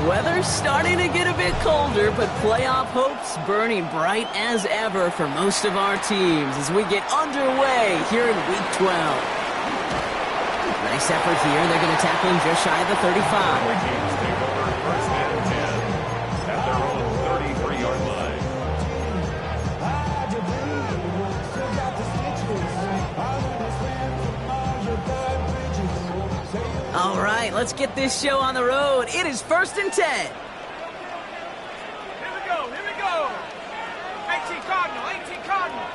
Weather's starting to get a bit colder, but playoff hopes burning bright as ever for most of our teams as we get underway here in Week 12. Nice effort here. They're going to tackle him just shy of the 35. All right, let's get this show on the road. It is 1st and 10. Here we go, here we go. 18 Cardinal, 18 Cardinal.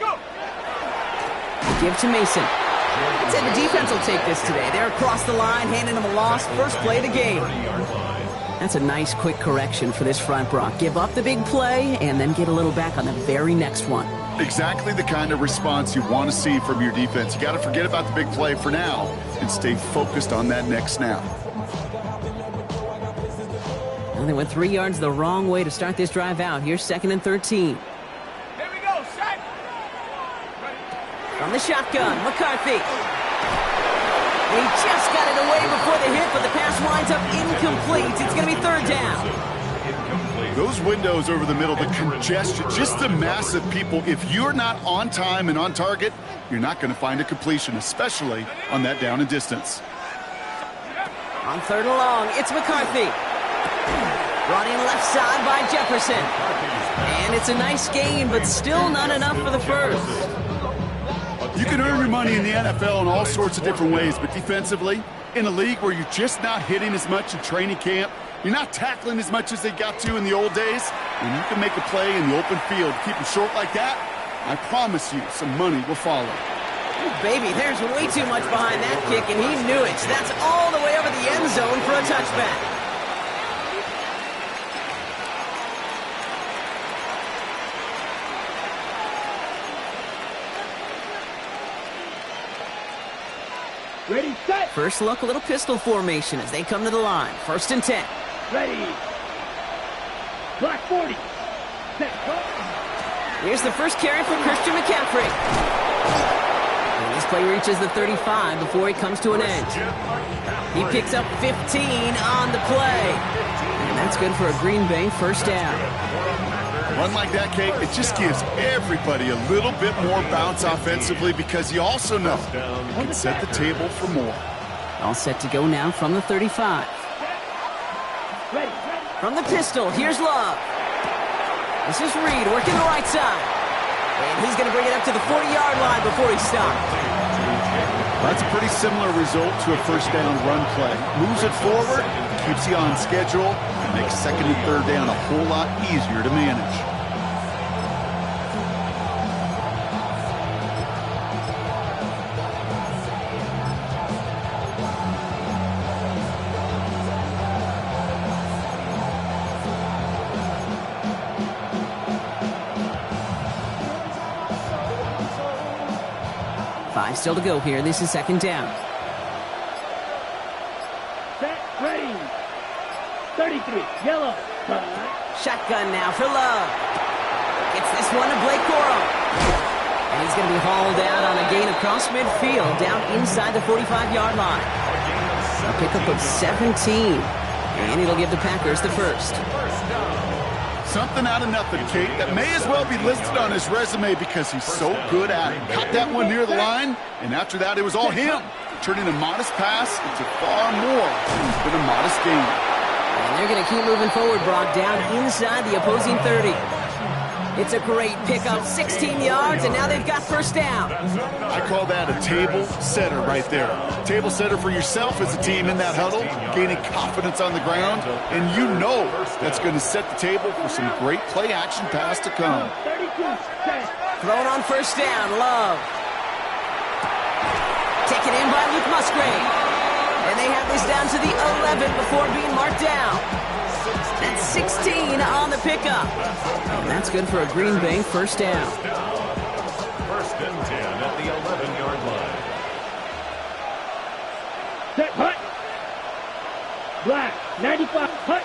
Go. Give to Mason. I'd say the defense will take this today. They're across the line, handing them a loss. First play of the game. That's a nice quick correction for this front, Brock. Give up the big play and then get a little back on the very next one. Exactly the kind of response you want to see from your defense. You got to forget about the big play for now and stay focused on that next snap. Well, they went 3 yards the wrong way to start this drive out. Here's 2nd and 13. Here we go, set. From the shotgun, McCarthy. He just got it away before the hit, but the pass winds up incomplete. It's going to be 3rd down. Those windows over the middle, the congestion, just the mass of people. If you're not on time and on target, you're not going to find a completion, especially on that down and distance. On 3rd and long, it's McCarthy. Brought in left side by Jefferson. And it's a nice gain, but still not enough for the first. You can earn your money in the NFL in all sorts of different ways, but defensively, in a league where you're just not hitting as much in training camp, you're not tackling as much as they got to in the old days, and you can make a play in the open field. Keep them short like that, I promise you some money will follow. Ooh, baby, there's way too much behind that kick, and he knew it. That's all the way over the end zone for a touchback. Ready, set. First look, a little pistol formation as they come to the line. 1st and 10. Ready. Black 40. Set. Go. Here's the first carry for Christian McCaffrey. And this play reaches the 35 before he comes to an end. He picks up 15 on the play. And that's good for a Green Bay 1st down. Run like that, Kate, it just gives everybody a little bit more bounce offensively because you also know you can set the table for more. All set to go now from the 35. Ready. From the pistol, here's Love. This is Reed working the right side. And he's going to bring it up to the 40-yard line before he stops. That's a pretty similar result to a 1st down run play. Moves it forward, keeps you on schedule, and makes 2nd and 3rd down a whole lot easier to manage. Five still to go here. This is 2nd down. Set. Ready. 33. Yellow. Shotgun now for Love. Gets this one to Blake Corum. And he's going to be hauled out on a gain across midfield down inside the 45-yard line. A pickup of 17. And it'll give the Packers the first. Something out of nothing, Kate, that may as well be listed on his resume because he's so good at it. Caught that one near the line, and after that, it was all him. Turning a modest pass into far more than a modest gain. And they're going to keep moving forward, Brock, down inside the opposing 30. It's a great pickup, 16 yards, and now they've got 1st down. I call that a table setter right there. Table setter for yourself as a team in that huddle, gaining confidence on the ground, and you know that's going to set the table for some great play-action pass to come. 32. Set. Thrown on 1st down, Love. Taken in by Luke Musgrave. And they have this down to the 11 before being marked down. That's 16 on the pickup. And that's good for a Green Bay 1st down. 1st and 10 at the 11-yard line. Set. Hut. Black. 95. Hut.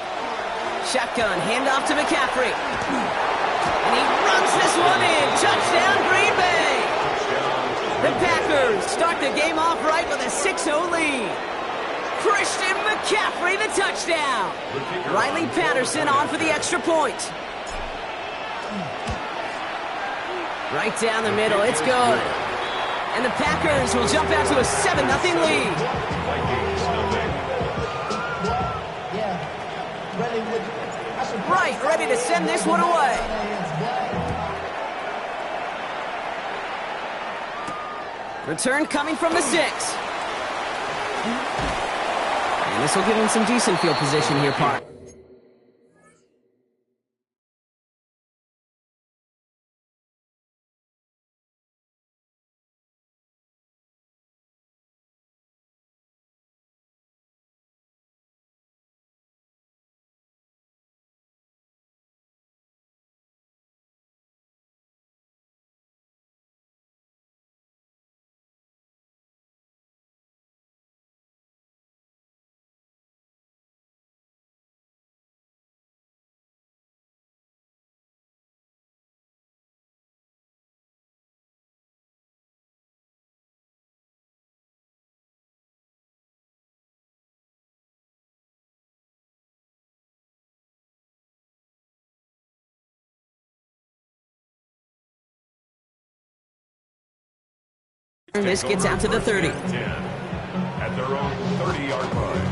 Shotgun, handoff to McCaffrey. And he runs this one in. Touchdown, Green Bay. The Packers start the game off right with a 6-0 lead. Christian McCaffrey, the touchdown. Riley Patterson on for the extra point. Right down the middle, it's good. And the Packers will jump out to a 7-0 lead. Right, ready to send this one away. Return coming from the 6. And this will give him some decent field position here, Park. And this gets out to the 30. At their own 30-yard line.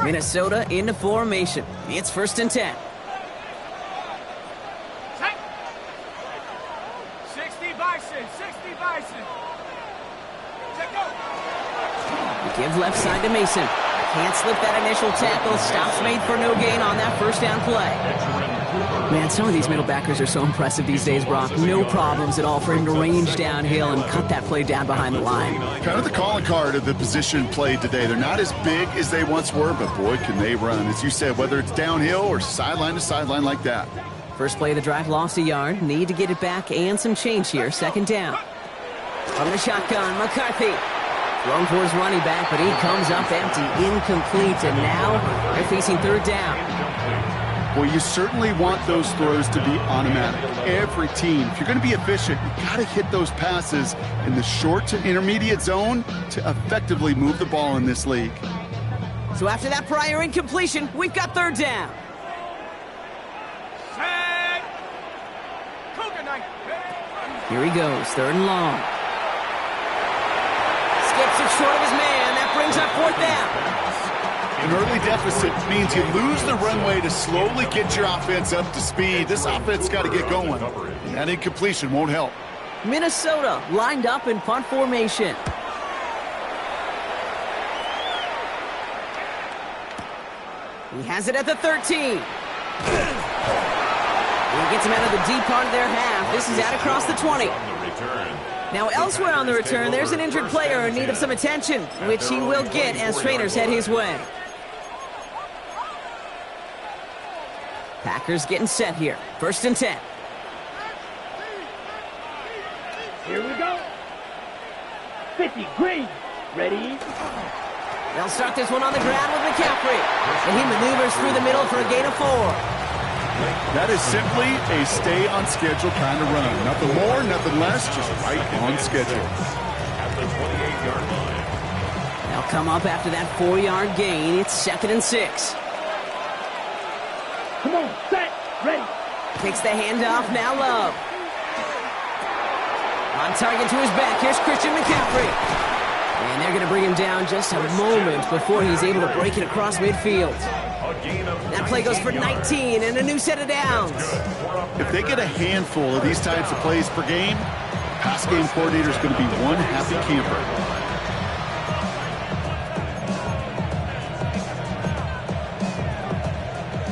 Minnesota into formation. It's 1st and 10. 60 Bison. Check go. Give left side to Mason. Can't slip that initial tackle. Stops made for no gain on that first down play. Man, some of these middle backers are so impressive these days, Brock. No problems at all for him to range downhill and cut that play down behind the line. Kind of the calling card of the position played today. They're not as big as they once were, but boy, can they run. As you said, whether it's downhill or sideline to sideline like that. First play of the drive lost a yard. Need to get it back and some change here. 2nd down. From the shotgun, McCarthy. Thrown for his running back, but he comes up empty, incomplete, and now they're facing 3rd down. Well, you certainly want those throws to be automatic. Every team, if you're going to be efficient, you got to hit those passes in the short to intermediate zone to effectively move the ball in this league. So after that prior incompletion, we've got 3rd down. Set. Cougar night. Here he goes, 3rd and long. Skips it short of his man. That brings up 4th down. An early deficit means you lose the runway to slowly get your offense up to speed. This offense got to get going, and that incompletion won't help. Minnesota lined up in punt formation. He has it at the 13. He gets him out of the deep part of their half. This is out across the 20. Now, elsewhere on the return, there's an injured player in need of some attention, which he will get as trainers head his way. Packers getting set here. 1st and 10. Here we go. 50 Green. Ready? They'll start this one on the ground with McCaffrey. And he maneuvers through the middle for a gain of 4. That is simply a stay-on-schedule kind of run. Nothing more, nothing less, just right on schedule. At the 28-yard line. They'll come up after that 4-yard gain. It's 2nd and 6. Come on, set, ready. Takes the handoff, now Love. On target to his back, here's Christian McCaffrey. And they're going to bring him down just a moment before he's able to break it across midfield. That play goes for 19 and a new set of downs. If they get a handful of these types of plays per game, pass game coordinator is going to be one happy camper.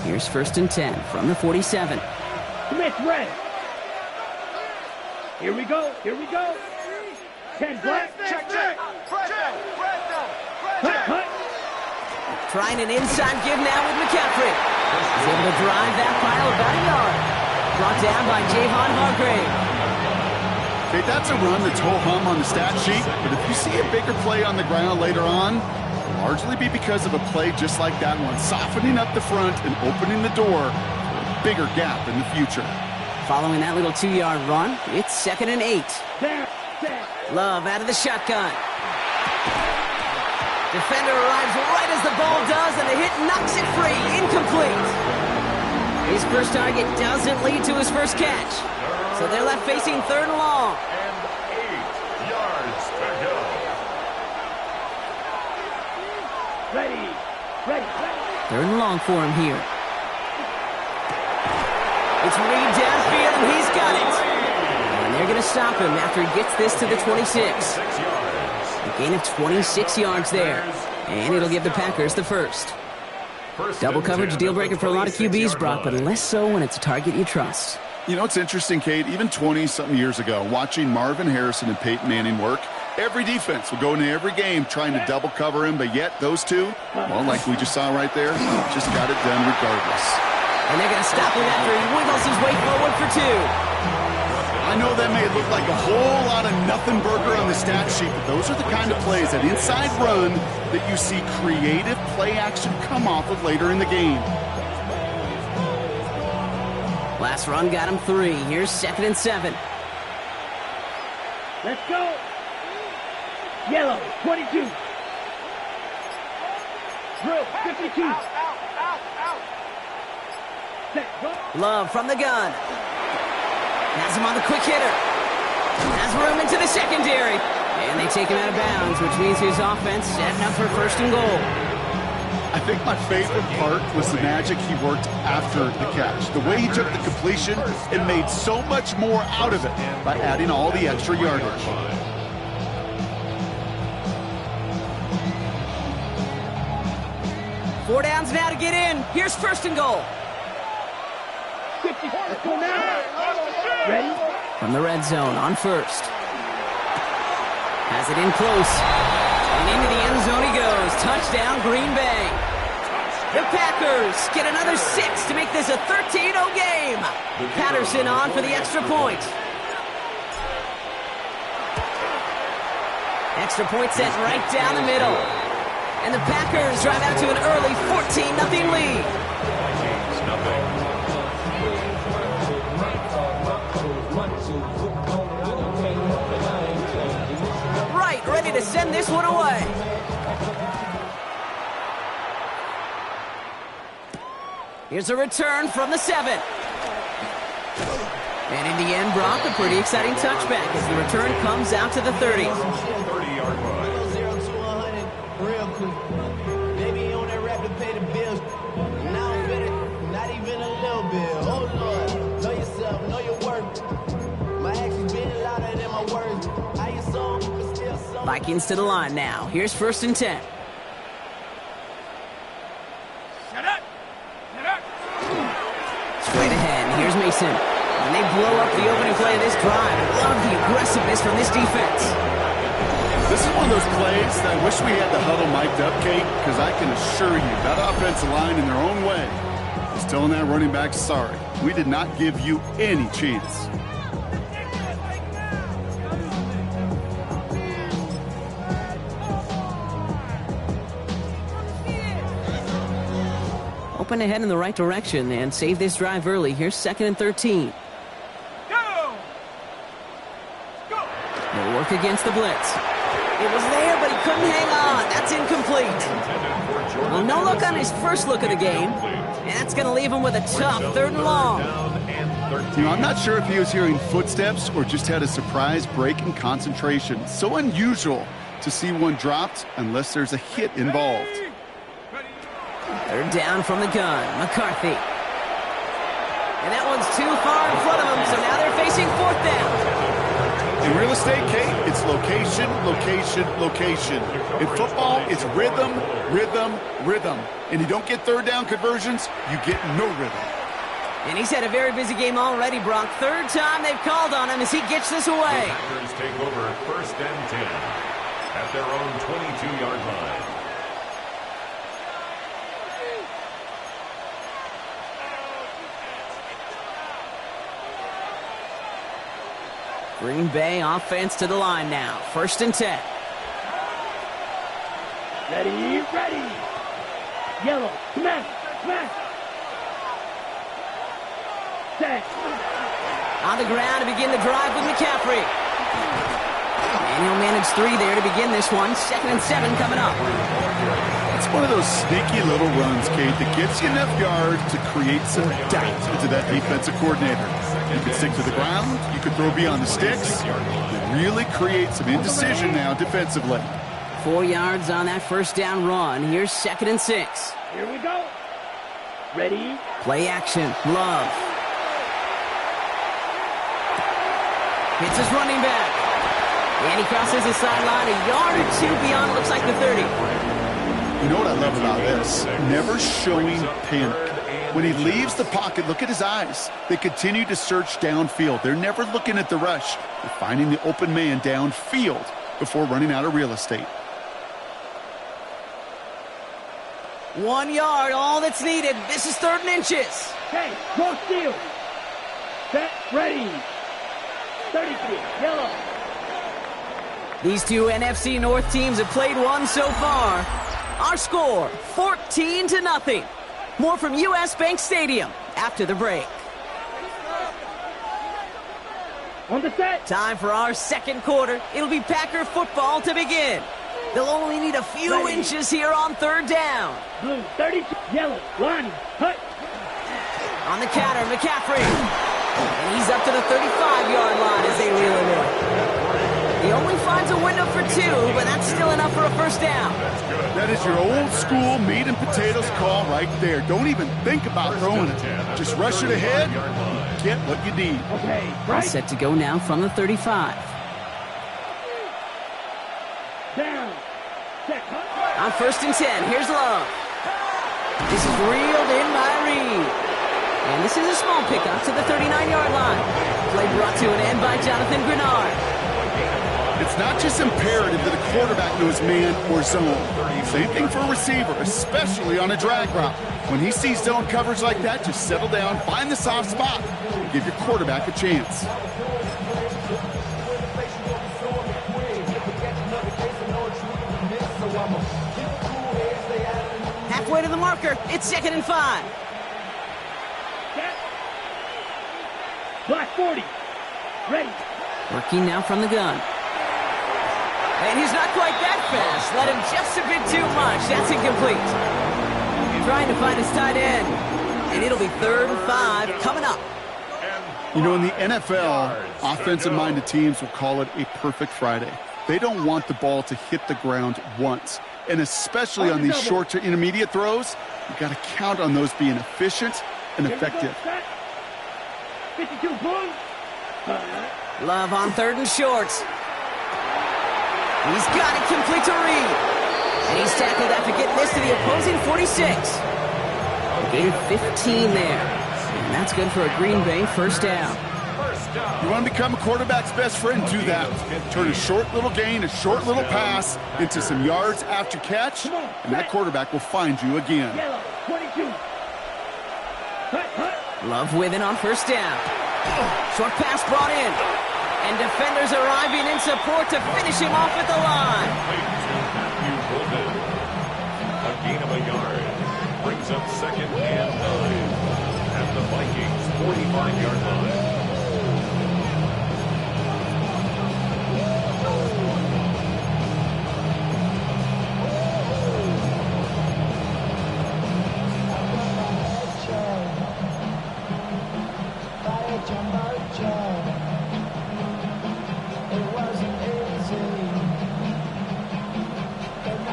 Here's 1st and 10 from the 47. Smith ready. Here we go. 10 black. Check. Cut. Trying an inside give now with McCaffrey. He's able to drive that pile about a yard. Brought down by Javon Hargrave. Okay, that's a run that's ho-hum on the stat sheet, but if you see a bigger play on the ground later on, it'll largely be because of a play just like that one, softening up the front and opening the door for a bigger gap in the future. Following that little 2-yard run, it's 2nd and 8. Love out of the shotgun. Defender arrives right as the ball does, and the hit knocks it free. Incomplete. His first target doesn't lead to his first catch. So they're left facing 3rd and long. And 8 yards to go. Ready. 3rd and long for him here. It's Reed downfield, and he's got it. And they're going to stop him after he gets this to the 26. 6 yards. A gain of 26 yards there. And it'll give the Packers the first. Double coverage deal breaker for a lot of QBs, Brock, but less so when it's a target you trust. You know, it's interesting, Kate, even 20-something years ago, watching Marvin Harrison and Peyton Manning work, every defense would go into every game trying to double cover him, but yet those two, well, like we just saw right there, just got it done regardless. And they're going to stop him after he wiggles his way forward for 2. I know that may look like a whole lot of nothing burger on the stat sheet, but those are the kind of plays, that inside run, that you see creative play action come off of later in the game. Last run got him 3. Here's 2nd and 7. Let's go. Yellow, 22. Drill, 52. Out. Set, go. Love from the gun. Has him on the quick hitter. Has room into the secondary. And they take him out of bounds, which means his offense setting up for 1st and goal. I think my favorite part was the magic he worked after the catch. The way he took the completion and made so much more out of it by adding all the extra yardage. Four downs now to get in. Here's 1st and goal. 50. Let's go now. Ready? From the red zone on 1st. Has it in close. And into the end zone he goes. Touchdown, Green Bay. The Packers get another 6 to make this a 13-0 game. Patterson on for the extra point. Extra point sent right down the middle. And the Packers drive out to an early 14-0 lead. Right, ready to send this one away. Here's a return from the 7. And in the end, Brock, a pretty exciting touchback as the return comes out to the 30. 30-yard run. 0 to 100 real quick. Baby on that rap to pay the bills. Now I'm better, not even a little bit. Oh Lord, know yourself, know your worth. My actions been louder than my words. How you song, but still song. Vikings to the line now. Here's 1st and 10. Straight ahead. Here's Mason. And they blow up the opening play of this drive. Love the aggressiveness from this defense. This is one of those plays that I wish we had the huddle mic'd up, Kate, because I can assure you that offensive line in their own way is telling that running back, sorry, we did not give you any chance. Open ahead in the right direction and save this drive early. Here's 2nd and 13. Go! They'll work against the blitz. It was there, but he couldn't hang on. That's incomplete. Well, no look on his first look of the game. And that's going to leave him with a tough 3rd and long. You know, I'm not sure if he was hearing footsteps or just had a surprise break in concentration. So unusual to see one dropped unless there's a hit involved. 3rd down from the gun. McCarthy. And that one's too far in front of him, so now they're facing 4th down. In real estate, Kate, it's location, location, location. In football, it's rhythm, rhythm, rhythm. And you don't get 3rd down conversions, you get no rhythm. And he's had a very busy game already, Brock. 3rd time they've called on him as he gets this away. The Packers take over 1st and 10 at their own 22-yard line. Green Bay offense to the line now. 1st and 10. Ready, ready. Yellow, smash, smash. Set. On the ground to begin the drive with McCaffrey. And he'll manage 3 there to begin this one. 2nd and 7 coming up. It's one of those sneaky little runs, Kate, that gets you enough yards to create some doubt into that defensive coordinator. You could stick to the ground. You could throw beyond the sticks. It really creates some indecision now defensively. 4 yards on that 1st down run. Here's 2nd and 6. Here we go. Ready. Play action. Love. Hits his running back. And he crosses the sideline a yard or 2 beyond, looks like the 30. You know what I love about this? Never showing panic. When he leaves the pocket, look at his eyes. They continue to search downfield. They're never looking at the rush. They're finding the open man downfield before running out of real estate. 1 yard, all that's needed. This is 3rd and inches. Hey, no steal. Set, ready. 33, yellow. These 2 NFC North teams have played one so far. Our score, 14-0. More from US Bank Stadium after the break. On the set. Time for our 2nd quarter. It'll be Packer football to begin. They'll only need a few inches here on 3rd down. Blue, 32, yellow, line, hut. On the counter, McCaffrey. And he's up to the 35-yard line as they reel him in. He only finds a window for 2, but that's still enough for a 1st down. That is your old school meat and potatoes call right there. Don't even think about throwing it. Just rush it ahead and get what you need. Okay, All right. set to go now from the 35. Down. Set, hut. On 1st and 10, here's Love. This is reeled in by Reed. And this is a small pickup to the 39-yard line. Play brought to an end by Jonathan Grenard. It's not just imperative that a quarterback knows man or zone. Same thing for a receiver, especially on a drag route. When he sees zone coverage like that, just settle down, find the soft spot, and give your quarterback a chance. Halfway to the marker, it's 2nd and 5. Set. Black 40. Ready. Working now from the gun. And he's not quite that fast. Let him just a bit too much. That's incomplete. Trying to find his tight end. And it'll be 3rd and 5 coming up. You know, in the NFL, offensive-minded teams will call it a perfect Friday. They don't want the ball to hit the ground once. And especially on these short to intermediate throws, you've got to count on those being efficient and effective. 52, boom. Love on 3rd and short. He's got it complete to Reed. And he's tackled after getting this to the opposing 46. Gain of 15 there. And that's good for a Green Bay 1st down. You want to become a quarterback's best friend, do that. Turn a short little gain, a short little pass into some yards after catch, and that quarterback will find you again. Yellow, 22. Hut, hut. Love with it on 1st down. Short pass brought in. And defenders arriving in support to finish him off at the line. A gain of a yard brings up 2nd and 9 at the Vikings 45-yard line.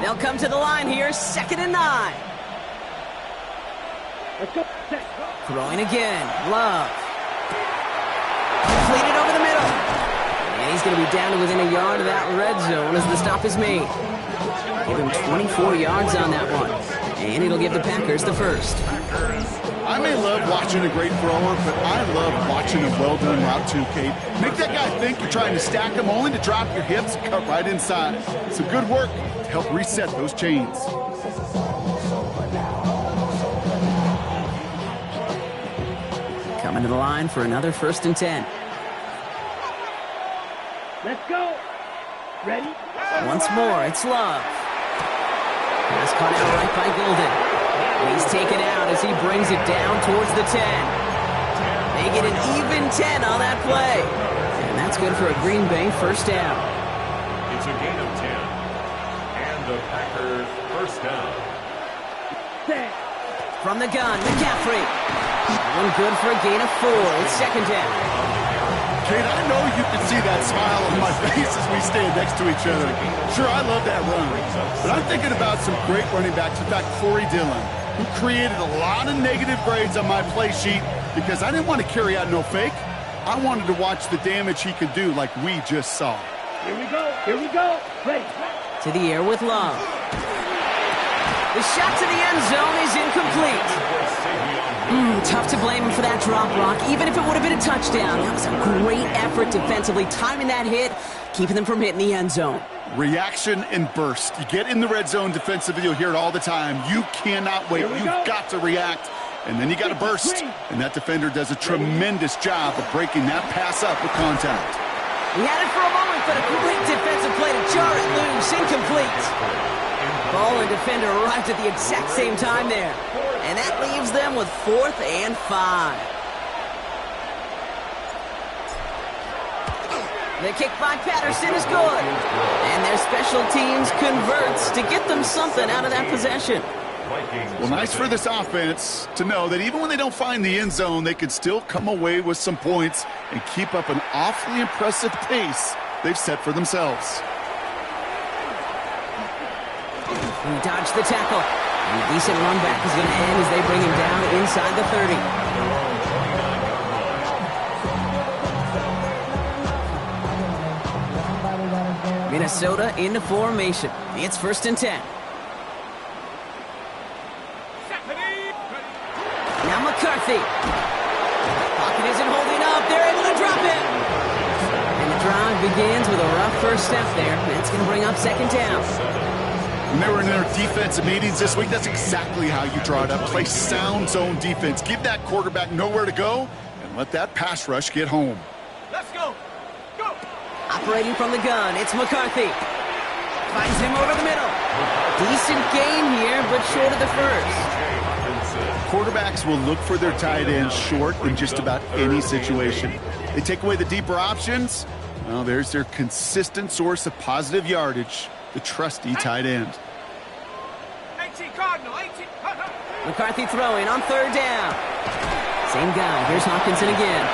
They'll come to the line here, 2nd and 9. Let's go. Set. Throwing again, Love. Completed over the middle. And he's going to be down to within a yard of that red zone as the stop is made. Give him 24 yards on that one. And it'll give the Packers the 1st. I may love watching a great thrower, but I love watching a well-done route too, Kate. Make that guy think you're trying to stack him only to drop your hips and cut right inside. Some good work to help reset those chains. Coming to the line for another 1st and 10. Let's go. Ready? Once more, it's Love. Pass caught out right by Golden. He's taken out as he brings it down towards the 10. They get an even 10 on that play. And that's good for a Green Bay first down. It's a gain of 10. And the Packers first down. Set. From the gun, McCaffrey. One good for a gain of 4. It's second down. Kate, I know you can see that smile on my face as we stand next to each other. Sure, I love that run. But I'm thinking about some great running backs. In fact, Corey Dillon, who created a lot of negative grades on my play sheet because I didn't want to carry out no fake. I wanted to watch the damage he could do like we just saw. Here we go. Here we go. Ready. To the air with Love. The shot to the end zone is incomplete. Tough to blame him for that drop, Rock, even if it would have been a touchdown. That was a great effort defensively, timing that hit, keeping them from hitting the end zone. Reaction and burst. You get in the red zone defensively, you'll hear it all the time. You cannot wait. You've got to react, and then you got to burst. And that defender does a tremendous job of breaking that pass up with contact. He had it for a moment, but a great defensive play to jar it loose. Incomplete. Ball and defender arrived at the exact same time there. And that leaves them with 4th and 5. The kick by Patterson is good. And their special teams converts to get them something out of that possession. Well, nice for this offense to know that even when they don't find the end zone, they could still come away with some points and keep up an awfully impressive pace they've set for themselves. He dodged the tackle. And a decent run back is going to end as they bring him down inside the 30. Minnesota into formation. It's 1st and 10. Now McCarthy. Pocket isn't holding up. They're able to drop it. And the drive begins with a rough first step there. That's going to bring up 2nd down. When they were in their defensive meetings this week, that's exactly how you draw it up. Play sound zone defense. Give that quarterback nowhere to go and let that pass rush get home. Let's go. Go. Operating from the gun, it's McCarthy. Finds him over the middle. Decent gain here, but short of the first. Quarterbacks will look for their tight ends short in just about any situation. They take away the deeper options. Well, there's their consistent source of positive yardage. The trusty tight end. 18 Cardinal, 18. McCarthy throwing on 3rd down. Same guy. Here's Hawkinson again.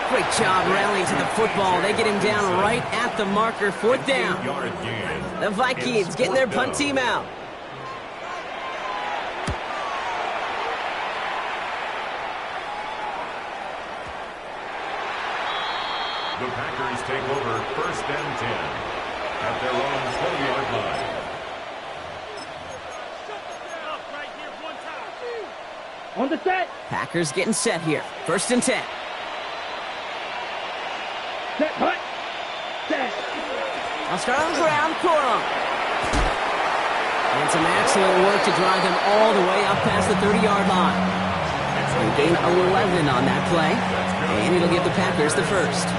Great job rallying to the football. They get him down right at the marker. 4th down. The Vikings getting their punt team out. The Packers take over 1st and 10. At their own 20-yard line. On the set. Packers getting set here. 1st and 10. Set. Hut. Set. I'll start on the ground. Corum. And some excellent work to drive them all the way up past the 30-yard line. They gain 11 on that play. And it'll give the Packers the first.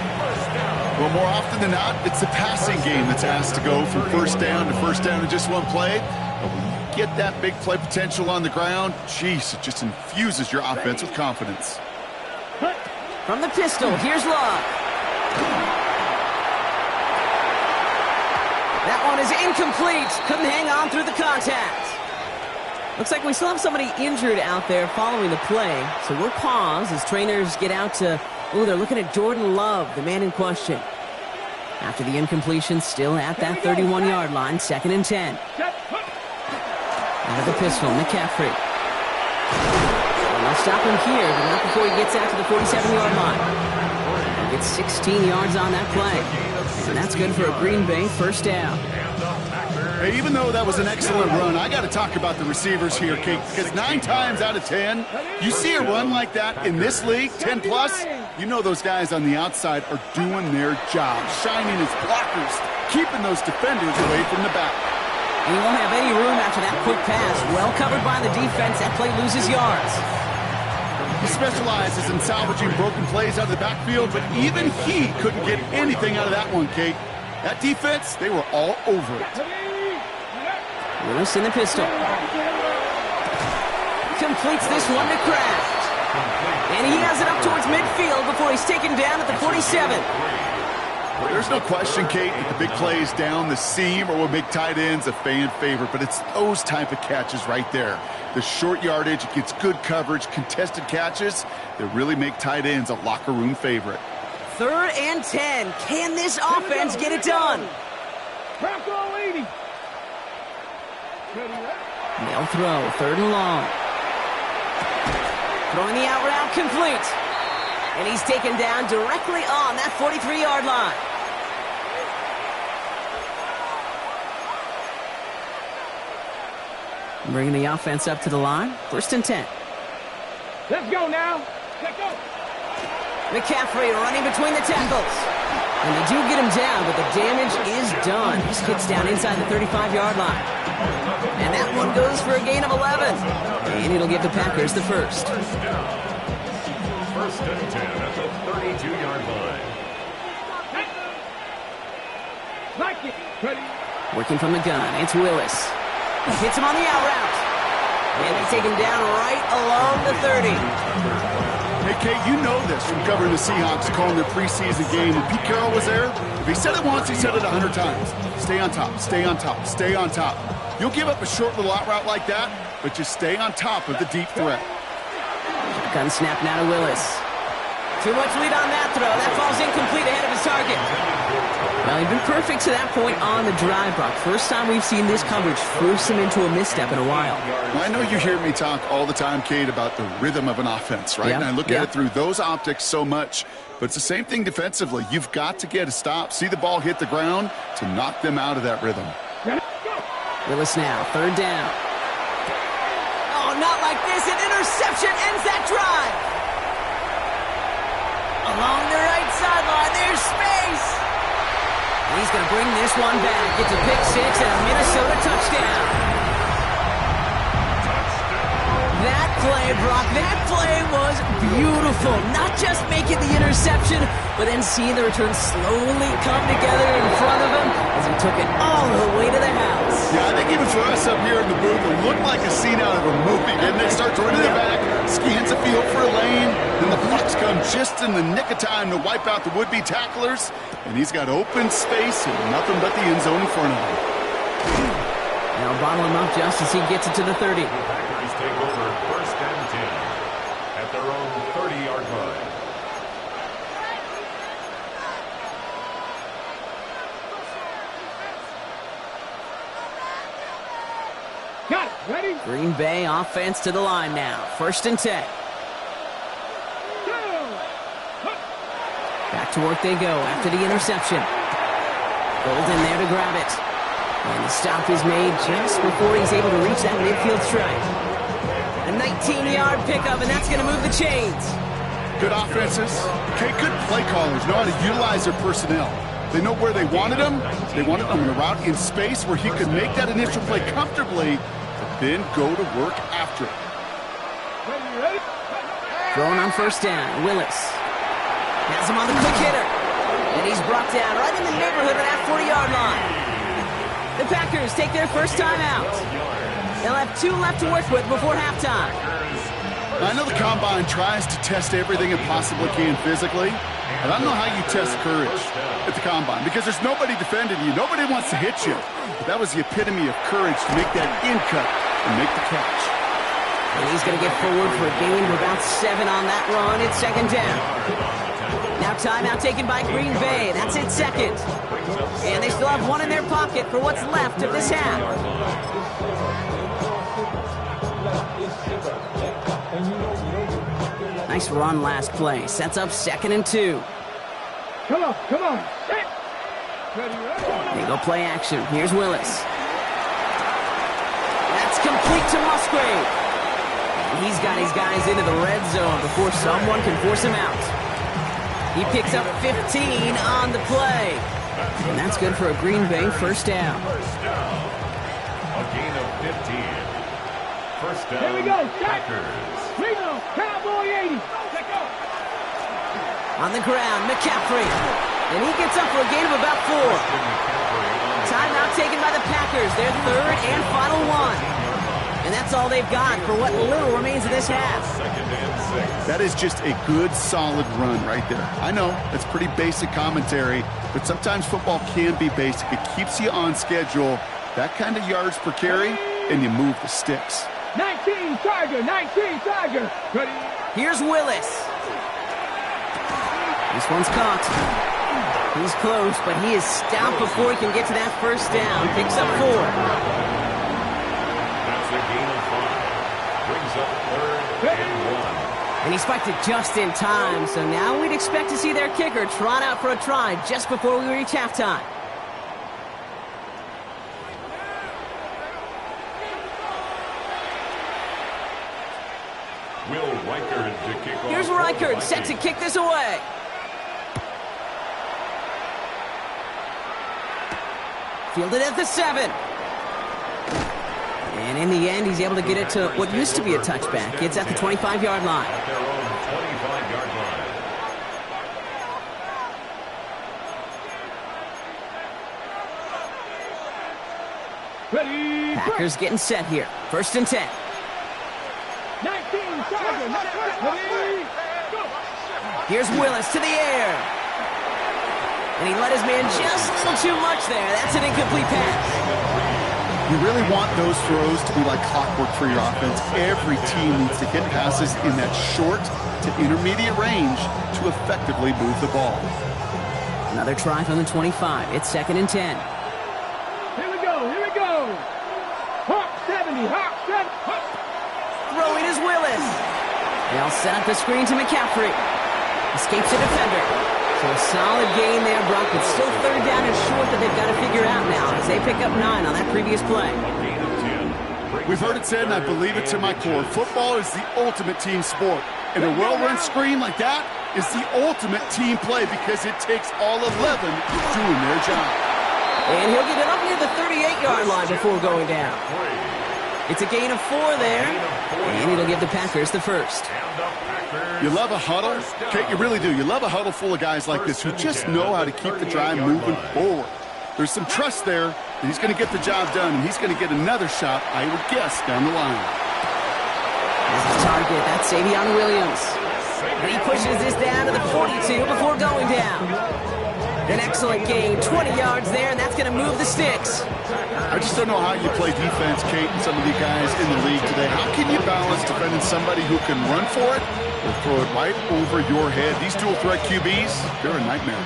Well, more often than not, it's the passing game that's asked to go from 1st down to 1st down in just one play. But when you get that big play potential on the ground, geez, it just infuses your offense with confidence. From the pistol, here's Love. That one is incomplete. Couldn't hang on through the contact. Looks like we still have somebody injured out there following the play. So we'll pause as trainers get out to... Oh, they're looking at Jordan Love, the man in question. After the incompletion, still at that 31-yard line, 2nd and 10. Out of the pistol, McCaffrey. And they'll stop him here, but not before he gets out to the 47-yard line. He gets 16 yards on that play. And that's good for a Green Bay first down. Hey, even though that was an excellent run, I got to talk about the receivers here, Kate, because 9 times out of 10, you see a run like that in this league, 10+, you know those guys on the outside are doing their job, shining as blockers, keeping those defenders away from the back. And he won't have any room after that quick pass. Well covered by the defense. That play loses yards. He specializes in salvaging broken plays out of the backfield, but even he couldn't get anything out of that one, Kate. That defense, they were all over it. Willis in the pistol. Completes this one to Kraft. And he has it up towards midfield before he's taken down at the 47. There's no question, Kate, that the big plays down the seam are what make tight ends a fan favorite, but it's those type of catches right there. The short yardage, it gets good coverage, contested catches that really make tight ends a locker room favorite. 3rd and 10. Can this offense get it done? Crack all 80. They'll throw. 3rd and long. Throwing the out route complete. And he's taken down directly on that 43-yard line. Bringing the offense up to the line. 1st and 10. Let's go now. Let's go. McCaffrey running between the tackles. And they do get him down, but the damage is done. He hits down inside the 35-yard line. And that one goes for a gain of 11. And it'll give the Packers the first. 1st and 10 at the 32-yard line. Like it. Ready. Working from the gun, it's Willis. Hits him on the out route. And they take him down right along the 30. Hey, Kate, you know this from covering the Seahawks, calling their preseason game. When Pete Carroll was there, if he said it once, he said it 100 times. Stay on top, stay on top, stay on top. You'll give up a short little out route like that, but just stay on top of the deep threat. Gun snap now to Willis. Too much lead on that throw. That falls incomplete ahead of his target. Well, he'd been perfect to that point on the drive, Brock. First time we've seen this coverage force him into a misstep in a while. Well, I know you hear me talk all the time, Kate, about the rhythm of an offense, right? And I look at it through those optics so much. But it's the same thing defensively. You've got to get a stop, see the ball hit the ground to knock them out of that rhythm. Willis now, 3rd down. Oh, not like this. An interception ends that drive. Along the right sideline, there's space. And he's going to bring this one back. It's a pick 6 and a Minnesota touchdown. That play, Brock, that play was beautiful. Not just making the interception, but then seeing the return slowly come together in front of him as he took it all the way to the house. Yeah, I think even for us up here in the booth, it looked like a scene out of a movie. Didn't it? Starts running it back, scans the field for a lane, then the Bucs come just in the nick of time to wipe out the would-be tacklers, and he's got open space and nothing but the end zone in front of him. Now bottle him up just as he gets it to the 30. Packers take over 1st and 10 at their own 30-yard line. Got it. Ready. Green Bay offense to the line now. 1st and 10. Back to work they go after the interception. Golden there to grab it. And the stop is made just before he's able to reach that midfield strike. A 19-yard pickup, and that's going to move the chains. Good offenses. Okay, good play callers know how to utilize their personnel. They know where they wanted him. They wanted him in a route in space where he could make that initial play comfortably, but then go to work after it. Throwing on 1st down, Willis. Has him on the quick hitter. And he's brought down right in the neighborhood of that 40-yard line. The Packers take their first time out. They'll have 2 left to work with before halftime. I know the Combine tries to test everything it possibly can physically, but I don't know how you test courage at the Combine because there's nobody defending you. Nobody wants to hit you. But that was the epitome of courage to make that in cut and make the catch. And he's going to get forward for a gain of about 7 on that run. It's 2nd down. Now timeout taken by Green Bay. That's it, 2nd. And they still have 1 in their pocket for what's left of this half. Nice run last play. Sets up 2nd and 2. Come on, come on. Set. Ready, They go play action. Here's Willis. That's complete to Musgrave. And he's got his guys into the red zone before someone can force him out. He picks up 15 on the play. And that's good for a Green Bay 1st down. A gain of 15. 1st down, Here we go. Packers. Lino, Cowboy 80. On the ground, McCaffrey. And he gets up for a gain of about 4. Timeout taken by the Packers. Their third and final one. And that's all they've got for what little remains of this half. That is just a good, solid run right there. I know, that's pretty basic commentary, but sometimes football can be basic. It keeps you on schedule. That kind of yards per carry, and you move the sticks. 19 Tiger, 19 Tiger. Ready? Here's Willis. This one's caught. He's close, but he is stopped before he can get to that first down. Picks up 4. That's a gain of 5. Brings up 3rd and 1. And he spiked it just in time, so now we'd expect to see their kicker trot out for a try just before we reach halftime. Will Reichard to kick off. Here's Reichard set to kick this away. Fielded at the 7. And in the end, he's able to get it to what used to be a touchback. It's at the 25-yard line. At their own 25-yard line. Ready? Packers getting set here. 1st and 10. 19 Tiger, ready? Go. Here's Willis to the air. And he let his man just a little too much there. That's an incomplete pass. You really want those throws to be like clockwork for your offense. Every team needs to hit passes in that short to intermediate range to effectively move the ball. Another try from the 25. It's 2nd and 10. Here we go, here we go. Hawk 70, Hawk 7, Hawk. Throwing is Willis. They'll set up the screen to McCaffrey. Escapes a defender. So a solid gain there, Brock, but still 3rd down and short that they've got to figure out now as they pick up 9 on that previous play. We've heard it said, and I believe it to my core, football is the ultimate team sport. And a well-run screen like that is the ultimate team play because it takes all 11 doing their job. And he'll get it up near the 38-yard line before going down. It's a gain of 4 there, and it'll give the Packers the first. You love a huddle? Okay, you really do. You love a huddle full of guys like this who just know how to keep the drive moving forward. There's some trust there that he's going to get the job done, and he's going to get another shot, I would guess, down the line. As the target, that's Savion Williams. And he pushes this down to the 42 before going down. An excellent gain, 20 yards there, and that's going to move the sticks. I just don't know how you play defense, Kate, and some of the guys in the league today. How can you balance defending somebody who can run for it or throw it right over your head? These dual threat QBs, they're a nightmare.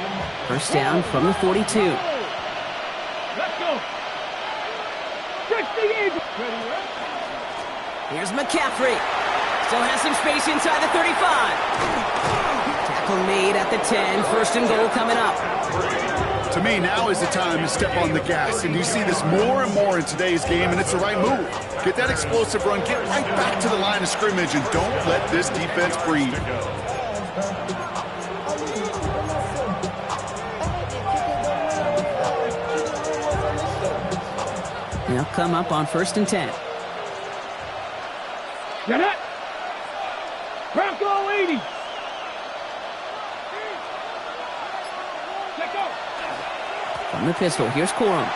1st down from the 42. Let's go. 68. Here's McCaffrey. Still has some space inside the 35. Tackle made at the 10. 1st and goal coming up. To me, now is the time to step on the gas, and you see this more and more in today's game, and it's the right move. Get that explosive run, get right back to the line of scrimmage, and don't let this defense breathe. They'll come up on 1st and 10. Get it. Bronco 80. Let go. From the pistol, here's Corum.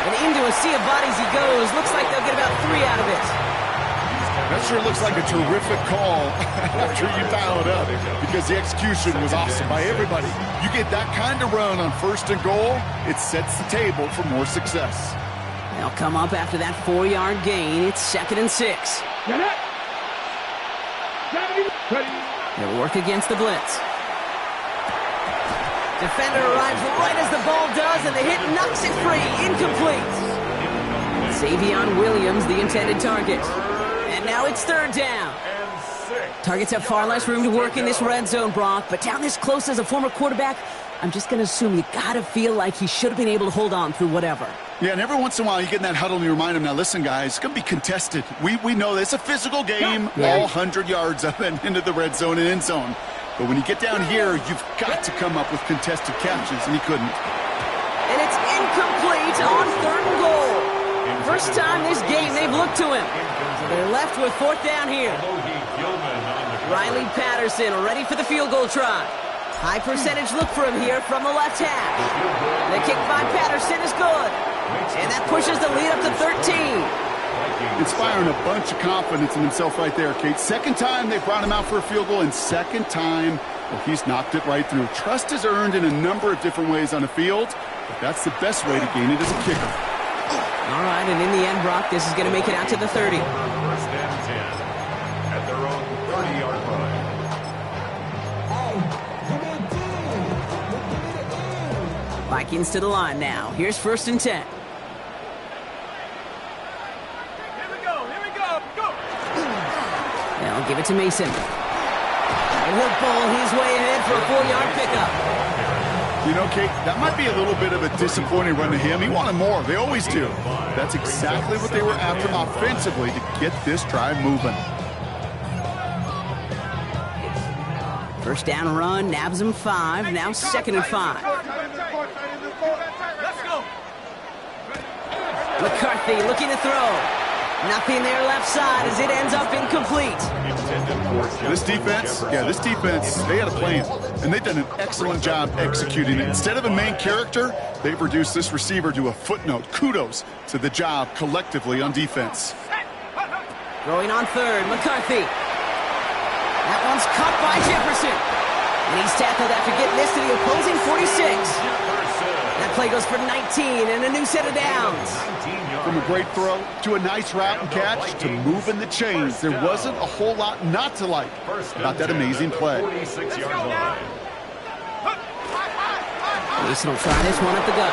And into a sea of bodies he goes. Looks like they'll get about 3 out of it. That sure looks like a terrific call after you foul it up because the execution was awesome by everybody. You get that kind of run on 1st and goal, it sets the table for more success. They'll come up after that 4-yard gain. It's 2nd and 6. Get it. 70. Ready. They'll work against the blitz. Defender arrives right as the ball does, and the hit knocks it free. Incomplete. Savion Williams, the intended target. And now it's 3rd down. Targets have far less room to work in this red zone, Brock, but down this close as a former quarterback, I'm just going to assume you got to feel like he should have been able to hold on through whatever. Yeah, and every once in a while you get in that huddle and you remind him, now listen, guys, it's going to be contested. We know this. It's a physical game, all 100 yards up and into the red zone and end zone. But when you get down here, you've got to come up with contested catches, and he couldn't. And it's incomplete on 3rd and goal. first time this game they've looked to him. So they're left with 4th down here. Riley Patterson ready for the field goal try. High percentage look for him here from the left half. The kick by Patterson is good. And that pushes the lead up to 13. Inspiring a bunch of confidence in himself right there, Kate. Second time they brought him out for a field goal, and second time, well, he's knocked it right through. Trust is earned in a number of different ways on the field, but that's the best way to gain it as a kicker. All right, and in the end, Brock, this is going to make it out to the 30. First and 10 at their own 30-yard line. Vikings to the line now. Here's 1st and 10. They'll give it to Mason. And he'll bowl his way ahead for a 4-yard pickup. You know, Kate, that might be a little bit of a disappointing run to him. He wanted more. They always do. That's exactly what they were after offensively to get this drive moving. First down run, nabs him 5. Now 2nd and 5. Let's go. McCarthy looking to throw. Nothing there left side as it ends up incomplete. This defense, they had a plan, and they've done an excellent job executing it. Instead of a main character, they've reduced this receiver to a footnote. Kudos to the job collectively on defense. Throwing on 3rd, McCarthy. That one's caught by Jefferson. And he's tackled after getting this to the opposing 46. That play goes for 19 and a new set of downs. From a great throw to a nice route and catch to moving the chains, there wasn't a whole lot not to like about that amazing play. Mason will try this one at the gut.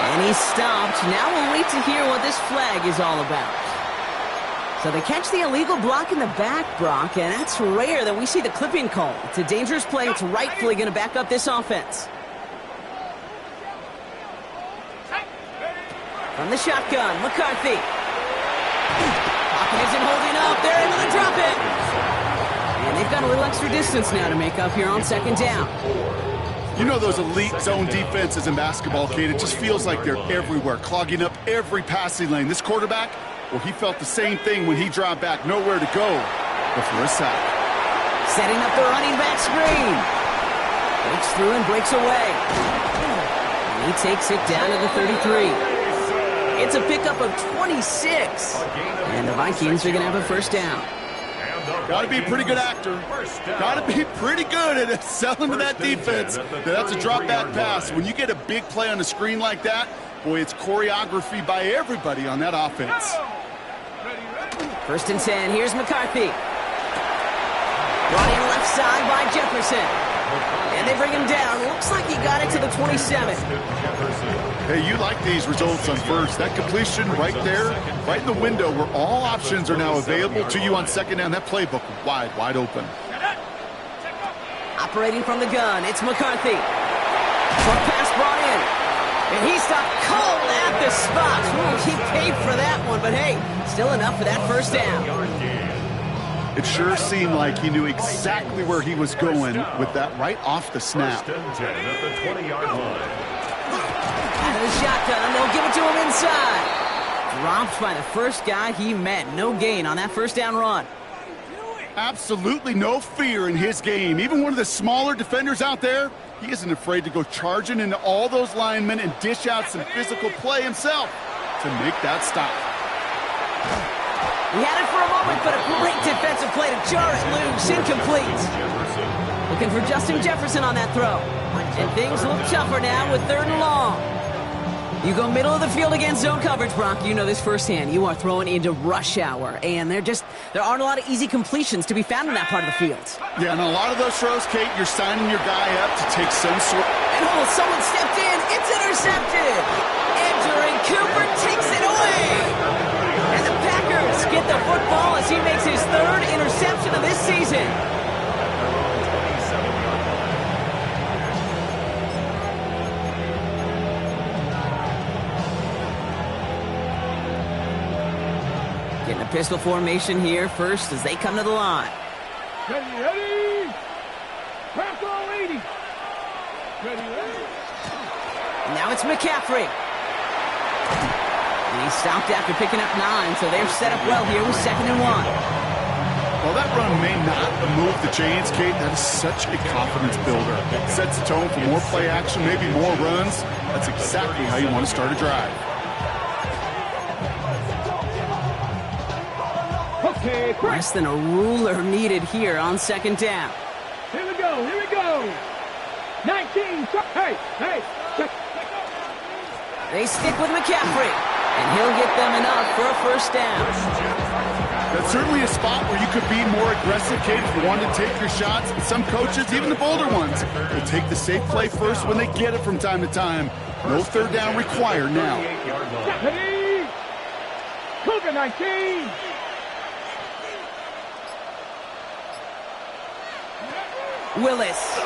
And he's stopped. Now we'll wait to hear what this flag is all about. So they catch the illegal block in the back, Brock, and that's rare that we see the clipping call. It's a dangerous play. It's rightfully going to back up this offense. From the shotgun, McCarthy. Pocket isn't holding up. They're able to drop it. And they've got a little extra distance now to make up here on 2nd down. You know those elite zone defenses in basketball, Kate, it just feels like they're everywhere, clogging up every passing lane. This quarterback, well, he felt the same thing when he dropped back, nowhere to go but for a sack. Setting up the running back screen. Breaks through and breaks away. And he takes it down to the 33. It's a pickup of 26. And the Vikings are going to have a 1st down. Got to be a pretty good actor. Got to be pretty good at selling to that defense. That's a drop-back pass. When you get a big play on the screen like that, boy, it's choreography by everybody on that offense. 1st and 10. Here's McCarthy. Brought in left side by Jefferson. And they bring him down. Looks like he got it to the 27. Hey, you like these results on 1st. That completion right there, right in the window where all options are now available to you on 2nd down. That playbook wide open. Operating from the gun, it's McCarthy. Short pass brought in. And he stopped cold at the spot. Ooh, he paid for that one, but hey, still enough for that 1st down. It sure seemed like he knew exactly where he was going with that right off the snap. 1st and 10 at the 20-yard line. Out of the shotgun, they'll give it to him inside. Dropped by the first guy he met. No gain on that 1st down run. Absolutely no fear in his game. Even one of the smaller defenders out there, he isn't afraid to go charging into all those linemen and dish out some physical play himself to make that stop. He had it for a moment, but a great defensive play to jar it loose. Incomplete. Looking for Justin Jefferson on that throw. And things look tougher now with 3rd and long. You go middle of the field against zone coverage, Brock. You know this firsthand. You are throwing into rush hour, and there aren't a lot of easy completions to be found in that part of the field. Yeah, and a lot of those throws, Kate, you're signing your guy up to take some sort. And someone stepped in. It's intercepted. Edgerrin Cooper takes it away. And the Packers get the football as he makes his 3rd interception of this season. Getting a pistol formation here first as they come to the line. Ready. Crack all 80. Ready. And now it's McCaffrey. And he stopped after picking up 9, so they're set up well here with 2nd and 1. While that run may not move the chains, Kate, that is such a confidence builder. It sets the tone for more play action, maybe more runs. That's exactly how you want to start a drive. Okay, quick. Less than a ruler needed here on 2nd down. Here we go, here we go. 19, hey, hey. They stick with McCaffrey, and he'll get them enough for a 1st down. That's certainly a spot where you could be more aggressive, Kate, if you want to take your shots. Some coaches, even the bolder ones, will take the safe play first when they get it from time to time. No 3rd down required now. Ready? Cougar 19. Willis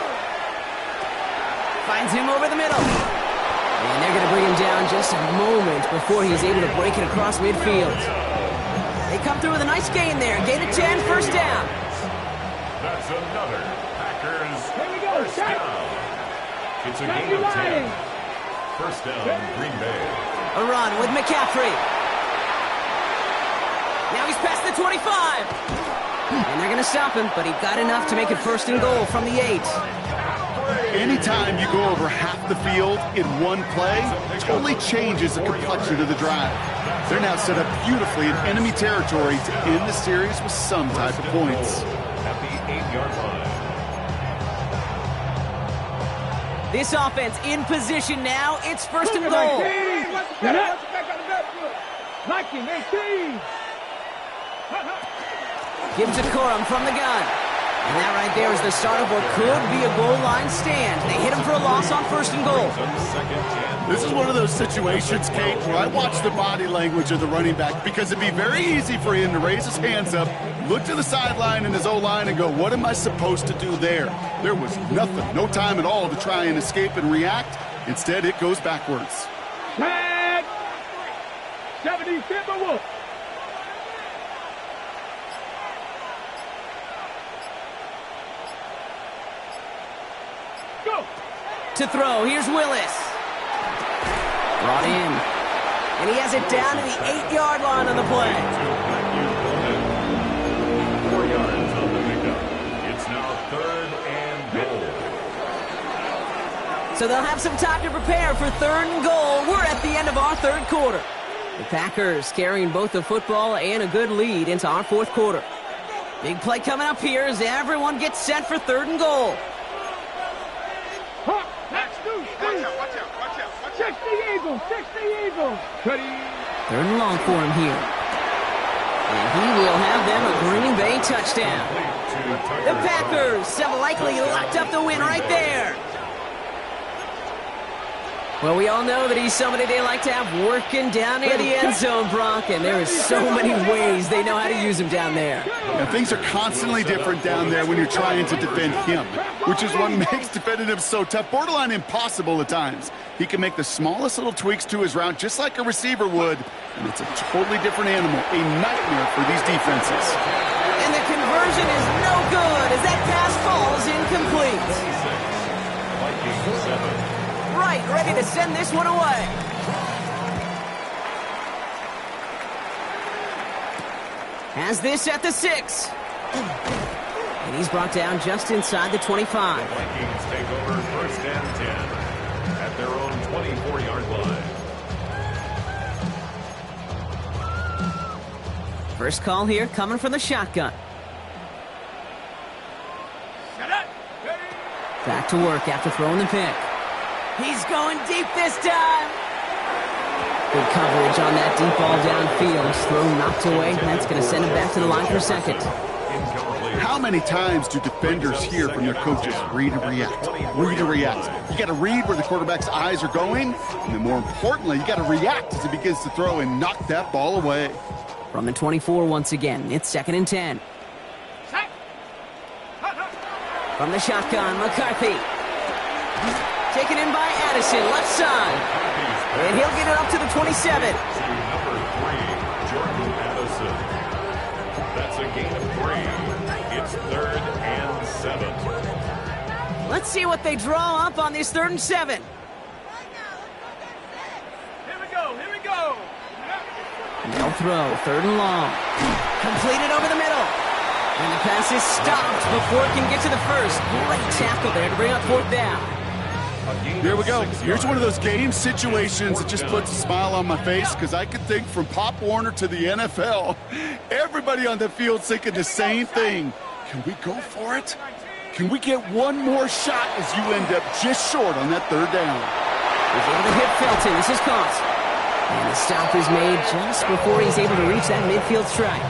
finds him over the middle. And they're going to bring him down just a moment before he's able to break it across midfield. They come through with a nice gain there. Gain of 10, 1st down. That's another Packers Here we go, 1st down. It's a gain of 10. 1st down, Green Bay. A run with McCaffrey. Now he's past the 25. And they're going to stop him, but he got enough to make it 1st and goal from the 8. Anytime you go over half the field in one play, totally changes the complexion of the drive. They're now set up beautifully in enemy territory to end the series with some type of points. At the 8-yard line. This offense in position now. It's 1st and goal. 19, 18. Give to Corum from the gun. And that right there is the start of what could be a goal line stand. They hit him for a loss on 1st and goal. This is one of those situations, Kate, where I watch the body language of the running back because it'd be very easy for him to raise his hands up, look to the sideline in his O-line and go, what am I supposed to do there? There was nothing, no time at all to try and escape and react. Instead, it goes backwards. Tag. 70 Timberwolves. To throw, here's Willis. Brought in. And he has it down to the 8-yard line on the play. 4 yards on the pickup. It's now 3rd and goal. So they'll have some time to prepare for 3rd and goal. We're at the end of our 3rd quarter. The Packers carrying both the football and a good lead into our 4th quarter. Big play coming up here as everyone gets set for 3rd and goal. Check the Eagles, 30. 3rd and long for him here. And he will have them a Green Bay touchdown. The Packers have likely locked up the win right there. Well, we all know that he's somebody they like to have working down near the end zone, Brock, and there is so many ways they know how to use him down there. Yeah, things are constantly different down there when you're trying to defend him, which is what makes defending him so tough, borderline impossible at times. He can make the smallest little tweaks to his route just like a receiver would, and it's a totally different animal, a nightmare for these defenses. And the conversion is no good as that pass falls incomplete. Vikings 7. Right, ready to send this one away. Has this at the 6. And he's brought down just inside the 25. The Vikings take over 1st and 10 at their own 24-yard line. First call here coming from the shotgun. Back to work after throwing the pick. He's going deep this time. Good coverage on that deep ball downfield. Throw knocked away. That's going to send him back to the line for 2nd. How many times do defenders hear from their coaches, read and react, read and react? You got to read where the quarterback's eyes are going, and then more importantly, you got to react as he begins to throw and knock that ball away. From the 24 once again, it's 2nd and 10. From the shotgun, McCarthy. Taken in by Addison, left side. And he'll get it up to the 27. Number 3, Jordan Addison. That's a gain of 3. It's 3rd and 7. Let's see what they draw up on this 3rd and 7. Here we go, here we go. They'll throw. 3rd and long. Completed over the middle. And the pass is stopped before it can get to the first. Great tackle there to bring up 4th down. Here we go. Here's one of those game situations that just puts a smile on my face because I can think from Pop Warner to the NFL. Everybody on the field's thinking the same thing. Can we go for it? Can we get one more shot as you end up just short on that 3rd down? He's able to hit Felton. This is caught. And the stop is made just before he's able to reach that midfield strike.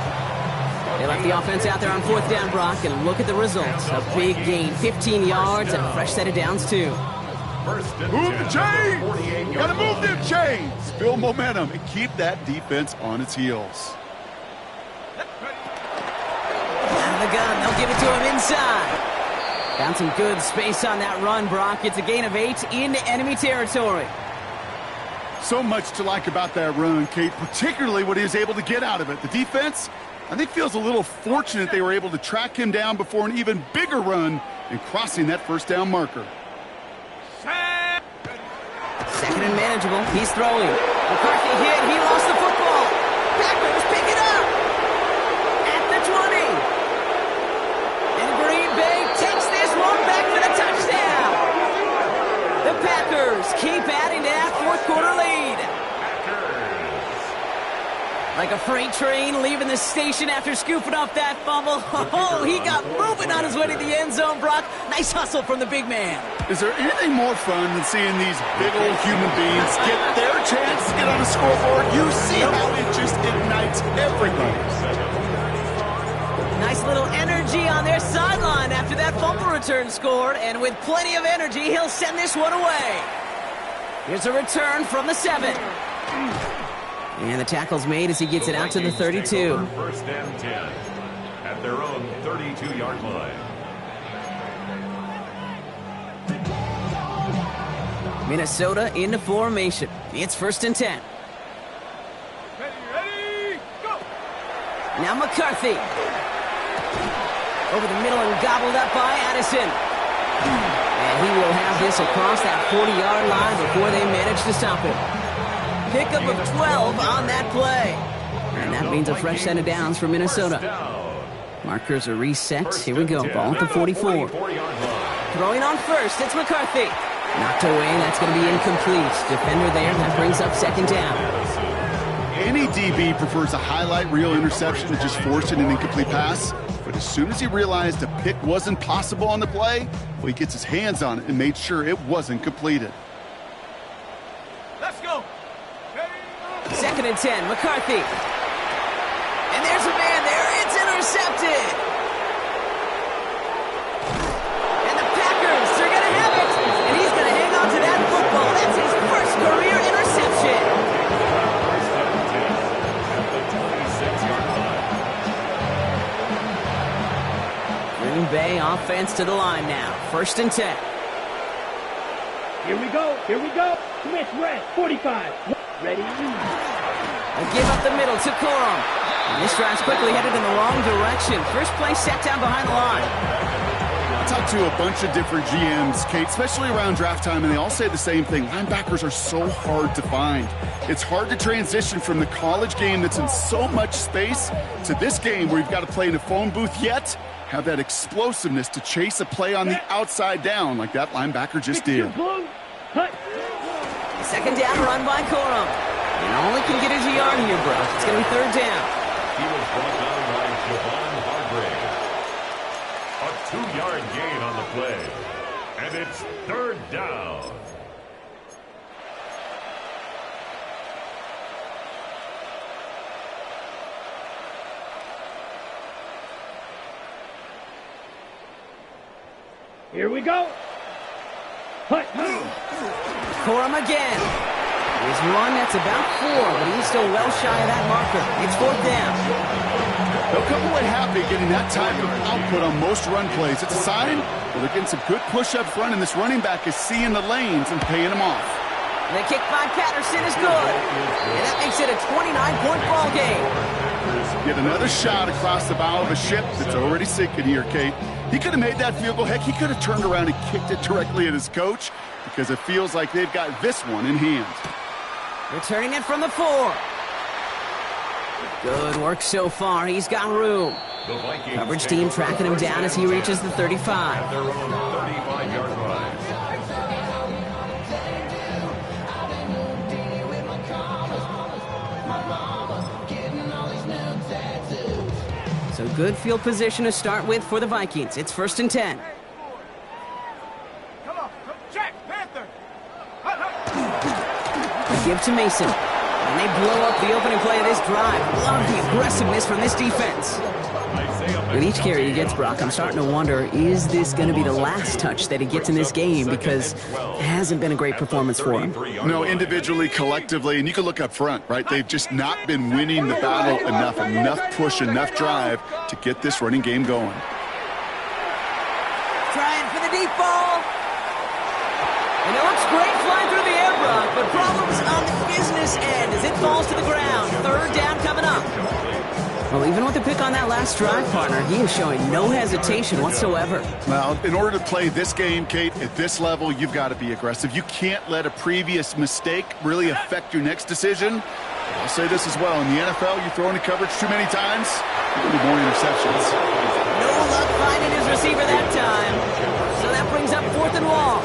They left the offense out there on 4th down, Brock, and look at the results. A big gain, 15 yards, and a fresh set of downs, too. Move the chains! Gotta move them chains! Build momentum and keep that defense on its heels. Out of the gun, they'll give it to him inside. Found some good space on that run, Brock. It's a gain of 8 into enemy territory. So much to like about that run, Kate, particularly what he was able to get out of it. The defense, I think, feels a little fortunate they were able to track him down before an even bigger run and crossing that 1st down marker. 2nd and manageable. He's throwing. McCarthy hit. He lost the football. Packers pick it up at the 20. And Green Bay takes this one back for the touchdown. The Packers keep adding to that 4th quarter lead. Like a freight train leaving the station after scooping up that fumble. Oh, he got moving on his way to the end zone, Brock. Nice hustle from the big man. Is there anything more fun than seeing these big old human beings get their chance to get on the scoreboard? You see how it just ignites everybody. Nice little energy on their sideline after that fumble return scored, and with plenty of energy, he'll send this one away. Here's a return from the 7. And the tackle's made as he gets it out to the 32. 1st and 10 at their own 32-yard line. Minnesota into formation. It's 1st and 10. Ready, go! Now McCarthy. Over the middle and gobbled up by Addison. And he will have this across that 40-yard line before they manage to stop him. Pickup of 12 on that play. And that means a fresh set of downs for Minnesota. Markers are reset. Here we go. Ball at the 44. Throwing on 1st. It's McCarthy. Knocked away. That's going to be incomplete. Defender there. That brings up 2nd down. Any DB prefers a highlight reel interception to just forcing an incomplete pass. But as soon as he realized a pick wasn't possible on the play, well, he gets his hands on it and made sure it wasn't completed. Let's go! 2nd and 10, McCarthy. And there's a man there. It's intercepted. And the Packers are going to have it. And he's going to hang on to that football. That's his 1st career interception. Green Bay offense to the line now. 1st and 10. Here we go. Here we go. Smith red. 45. Ready? A give up the middle to Corum. And this drive's quickly headed in the wrong direction. First play set down behind the line. I talked to a bunch of different GMs, Kate, especially around draft time, and they all say the same thing. Linebackers are so hard to find. It's hard to transition from the college game that's in so much space to this game where you've got to play in a phone booth yet have that explosiveness to chase a play on the outside down like that linebacker just did. 2nd down run by Corum. And all he can get is a yard here, bro. It's going to be 3rd down. He was brought down by Javon Hargrave. A 2-yard gain on the play. And it's 3rd down. Here we go. Hut. Corum again. Here's one that's about 4, but he's still well shy of that marker. It's 4th down. They'll come away happy getting that type of output on most run plays. It's a sign that they're getting some good push up front, and this running back is seeing the lanes and paying them off. And the kick by Patterson is good. And that makes it a 29-point ball game. Yet another shot across the bow of a ship that's already sinking here, Kate. He could have made that field goal. Heck, he could have turned around and kicked it directly at his coach because it feels like they've got this one in hand. Returning it from the 4. Good work so far. He's got room. The Vikings Coverage take team over tracking him first down and as he 10 reaches the 35. at their own 35-yard line. So good field position to start with for the Vikings. It's 1st and 10. Come on, check, Panther. A give to Mason. And they blow up the opening play of this drive. Love the aggressiveness from this defense. With each carry he gets, Brock, I'm starting to wonder, is this going to be the last touch that he gets in this game? Because it hasn't been a great performance for him. No, individually, collectively, and you can look up front, right? They've just not been winning the battle enough push, enough drive to get this running game going. Trying for the deep ball. And it looks great flying through the air, Brock, but problems on the business end as it falls to the ground. 3rd down coming up. Well, even with the pick on that last drive, partner, he is showing no hesitation whatsoever. Well, in order to play this game, Kate, at this level, you've got to be aggressive. You can't let a previous mistake really affect your next decision. I'll say this as well. In the NFL, you throw into coverage too many times, you're going to be more interceptions. No luck finding his receiver that time. So that brings up 4th and long.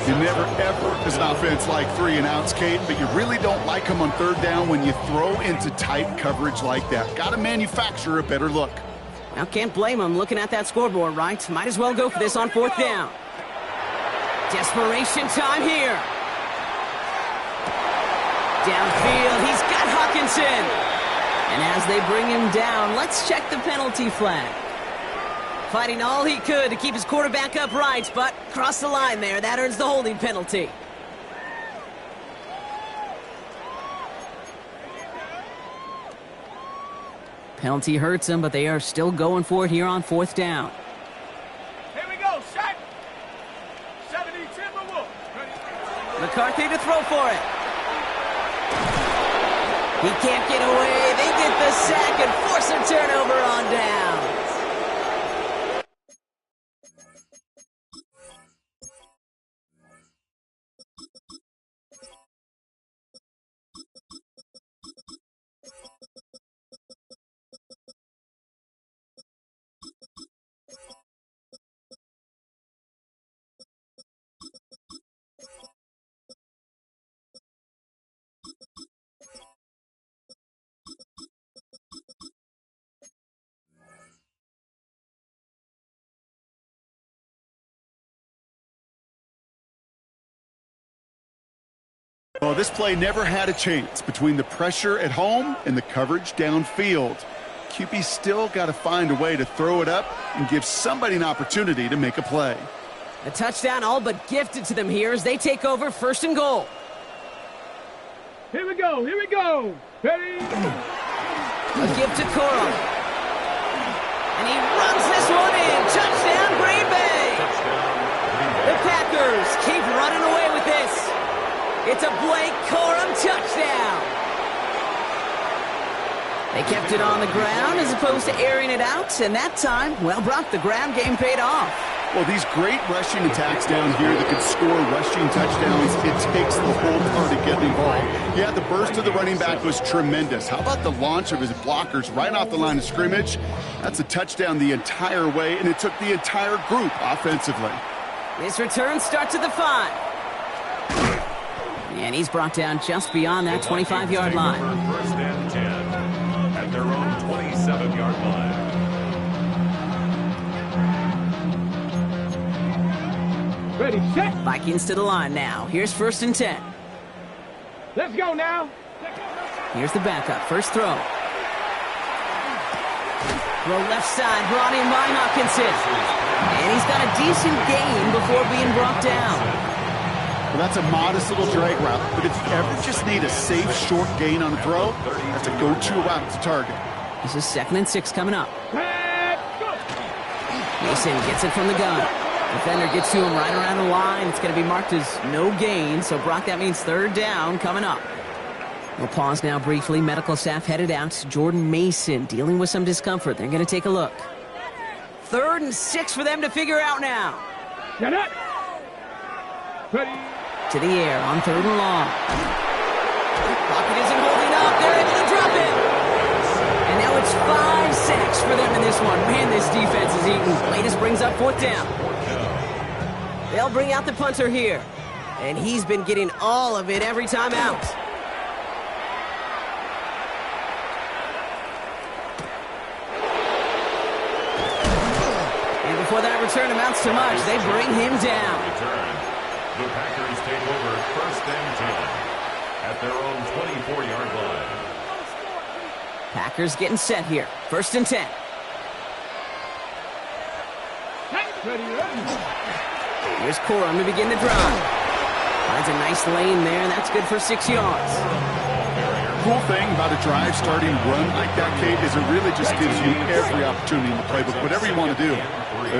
You never, ever, as an offense, like 3 and outs, Kate, but you really don't like them on 3rd down when you throw into tight coverage like that. Got to manufacture a better look. Now, can't blame him looking at that scoreboard, right? Might as well go for this on 4th down. Desperation time here. Downfield, he's got Hawkinson. And as they bring him down, let's check the penalty flag. Fighting all he could to keep his quarterback upright, but crossed the line there. That earns the holding penalty. Penalty hurts him, but they are still going for it here on 4th down. Here we go, set. 70 Timberwolves. McCarthy to throw for it. He can't get away. They get the sack and force a turnover on down. Well, this play never had a chance between the pressure at home and the coverage downfield. QB still got to find a way to throw it up and give somebody an opportunity to make a play. A touchdown all but gifted to them here as they take over 1st and goal. Here we go, here we go. Ready? A gift to Corum. And he runs this one in. Touchdown, Green Bay. The Packers keep running away with this. It's a Blake Corum touchdown. They kept it on the ground as opposed to airing it out, and that time, well, Brock, the ground game paid off. Well, these great rushing attacks down here that can score rushing touchdowns, it takes the whole party getting involved. Yeah, the burst of the running back was tremendous. How about the launch of his blockers right off the line of scrimmage? That's a touchdown the entire way, and it took the entire group offensively. This return starts at the 5. And he's brought down just beyond that 25-yard line. 1st and 10 at their own 27-yard line. Ready, set. Vikings to the line now. Here's 1st and 10. Let's go now. Here's the backup. First throw. Throw left side, brought in by Hawkinson. And he's got a decent gain before being brought down. Well, that's a modest little drag route, but if you ever just need a safe, short gain on a throw, that's a go-to route to target. This is 2nd and 6 coming up. Mason gets it from the gun. Defender gets to him right around the line. It's going to be marked as no gain, so Brock, that means 3rd down coming up. We'll pause now briefly. Medical staff headed out. Jordan Mason dealing with some discomfort. They're going to take a look. 3rd and 6 for them to figure out now. Get it. Ready. To the air on 3rd and long. Pocket isn't holding up. They're able to drop it. It's 5 sacks for them in this one. Man, this defense is eating. Latest brings up 4th down. They'll bring out the punter here. And he's been getting all of it every time out. And before that return amounts to much, they bring him down. The Packers take over 1st and 10 at their own 24-yard line. Packers getting set here. 1st and 10. Here's Corum to begin the drive. Finds a nice lane there, and that's good for 6 yards. Cool thing about a drive starting run like that, Kate, is it really just gives you every opportunity in the playbook, whatever you want to do.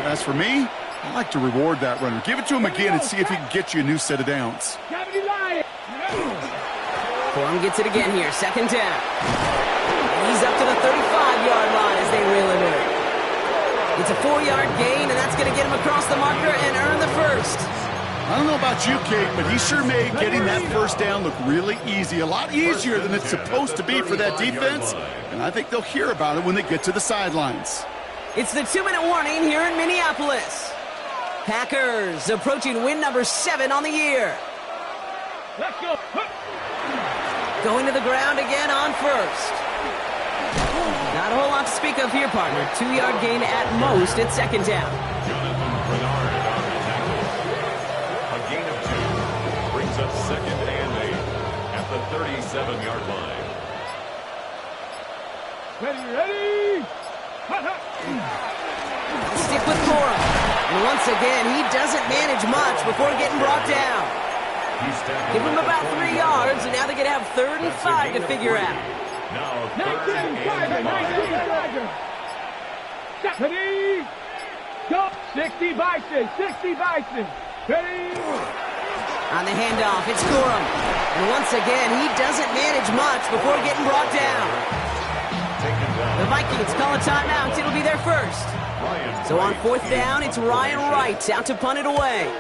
As for me, I like to reward that runner. Give it to him again and see if he can get you a new set of downs. Corum gets it again here. 2nd down. He's up to the 35-yard line as they reel him in. It's a 4-yard gain, and that's going to get him across the marker and earn the 1st. I don't know about you, Kate, but he sure made getting that 1st down look really easy. A lot easier than it's supposed to be for that defense. And I think they'll hear about it when they get to the sidelines. It's the 2-minute warning here in Minneapolis. Packers approaching win number 7 on the year. Let's go. Going to the ground again on 1st. Not a whole lot to speak of here, partner. 2-yard gain at most at 2nd down. A gain of 2 brings up 2nd and 8 at the 37-yard line. Ready. Stick with Corum. And once again, he doesn't manage much before getting brought down. Give him about 3 yards, and now they're going to have 35 to figure out. Now 19 Tiger. Ready. Go. 60 Bison. Ready. On the handoff, it's Corum. And once again, he doesn't manage much before getting brought down. The Vikings call a timeout. It'll be their 1st. So on 4th down, it's Ryan Wright out to punt it away.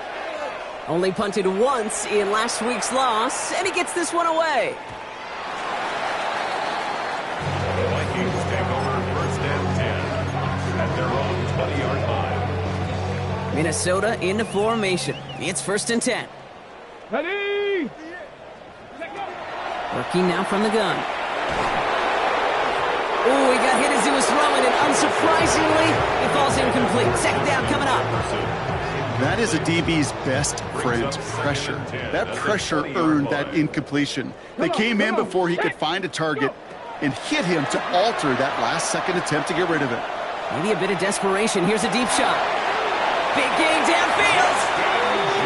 Only punted once in last week's loss, and he gets this one away. The Vikings take over 1st and 10 at their own 20-yard line. Minnesota into formation. It's 1st and 10. Ready. Working now from the gun. Oh, he got hit as he was throwing, and unsurprisingly, he falls incomplete. 2nd down coming up. That is a DB's best friend, pressure. That pressure earned that incompletion. They came in before he could find a target and hit him to alter that last-second attempt to get rid of it. Maybe a bit of desperation. Here's a deep shot. Big gain downfield.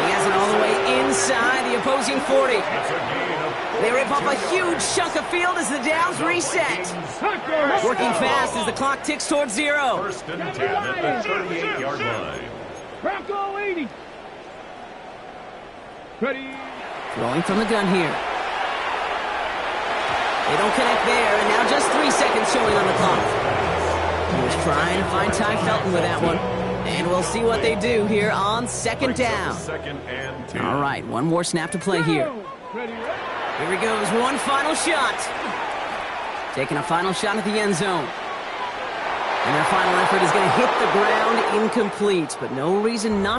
He has it all the way inside the opposing 40. They rip off a huge chunk of field as the downs reset. Working fast as the clock ticks towards 0. 1st and 10 at the 38-yard line. Bronco 80. Ready. Throwing from the gun here. They don't connect there, and now just 3 seconds showing on the clock. He was trying to find Ty Felton with that one. And we'll see what they do here on 2nd down. 2nd and 10. All right, one more snap to play here. Here he goes, one final shot. Taking a final shot at the end zone. And their final effort is going to hit the ground incomplete, but no reason not